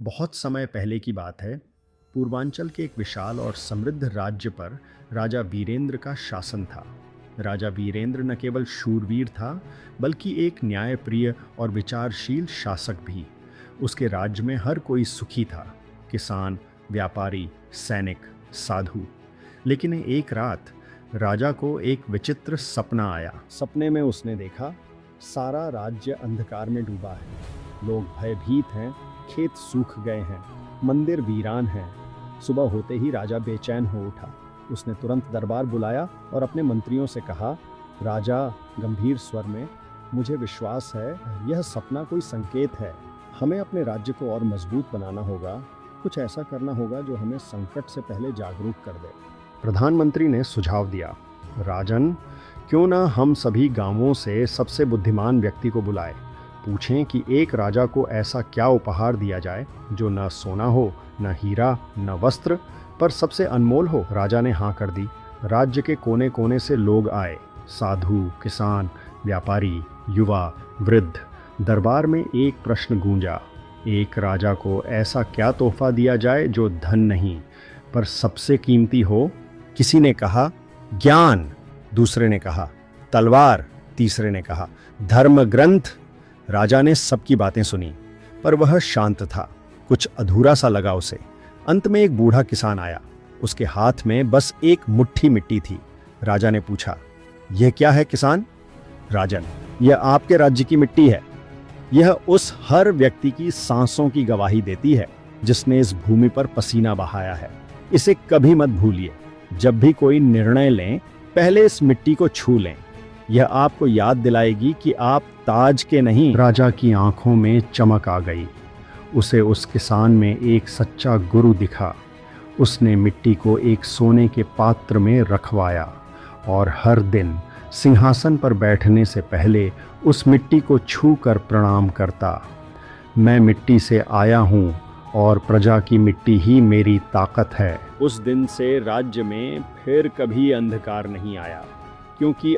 बहुत समय पहले की बात है। पूर्वांचल के एक विशाल और समृद्ध राज्य पर राजा वीरेंद्र का शासन था। राजा वीरेंद्र न केवल शूरवीर था, बल्कि एक न्यायप्रिय और विचारशील शासक भी। उसके राज्य में हर कोई सुखी था, किसान, व्यापारी, सैनिक, साधु। लेकिन एक रात राजा को एक विचित्र सपना आया। सपने में उसने देखा, सारा राज्य अंधकार में डूबा है, लोग भयभीत हैं, खेत सूख गए हैं, मंदिर वीरान हैं। सुबह होते ही राजा बेचैन हो उठा। उसने तुरंत दरबार बुलाया और अपने मंत्रियों से कहा, राजा, गंभीर स्वर में, मुझे विश्वास है यह सपना कोई संकेत है। हमें अपने राज्य को और मजबूत बनाना होगा। कुछ ऐसा करना होगा जो हमें संकट से पहले जागरूक कर दे। प्रधानमंत्री ने सुझाव दिया, राजन, क्यों ना हम सभी गांवों से सबसे बुद्धिमान व्यक्ति को बुलाएं। पूछें कि एक राजा को ऐसा क्या उपहार दिया जाए जो न सोना हो, न हीरा, न वस्त्र, पर सबसे अनमोल हो। राजा ने हाँ कर दी। राज्य के कोने कोने से लोग आए, साधु, किसान, व्यापारी, युवा, वृद्ध। दरबार में एक प्रश्न गूंजा, एक राजा को ऐसा क्या तोहफा दिया जाए जो धन नहीं, पर सबसे कीमती हो। किसी ने कहा ज्ञान, दूसरे ने कहा तलवार, तीसरे ने कहा धर्म ग्रंथ। राजा ने सबकी बातें सुनी, पर वह शांत था। कुछ अधूरा सा लगा उसे। अंत में एक बूढ़ा किसान आया। उसके हाथ में बस एक मुट्ठी मिट्टी थी। राजा ने पूछा, यह क्या है किसान? राजन, यह आपके राज्य की मिट्टी है। यह उस हर व्यक्ति की सांसों की गवाही देती है जिसने इस भूमि पर पसीना बहाया है। इसे कभी मत भूलिए। जब भी कोई निर्णय लें, पहले इस मिट्टी को छू लें। यह आपको याद दिलाएगी कि आप ताज के नहीं। राजा की आंखों में चमक आ गई। उसे उस किसान में एक सच्चा गुरु दिखा। उसने मिट्टी को एक सोने के पात्र में रखवाया और हर दिन सिंहासन पर बैठने से पहले उस मिट्टी को छू कर प्रणाम करता। मैं मिट्टी से आया हूँ और प्रजा की मिट्टी ही मेरी ताकत है। उस दिन से राज्य में फिर कभी अंधकार नहीं आया, क्योंकि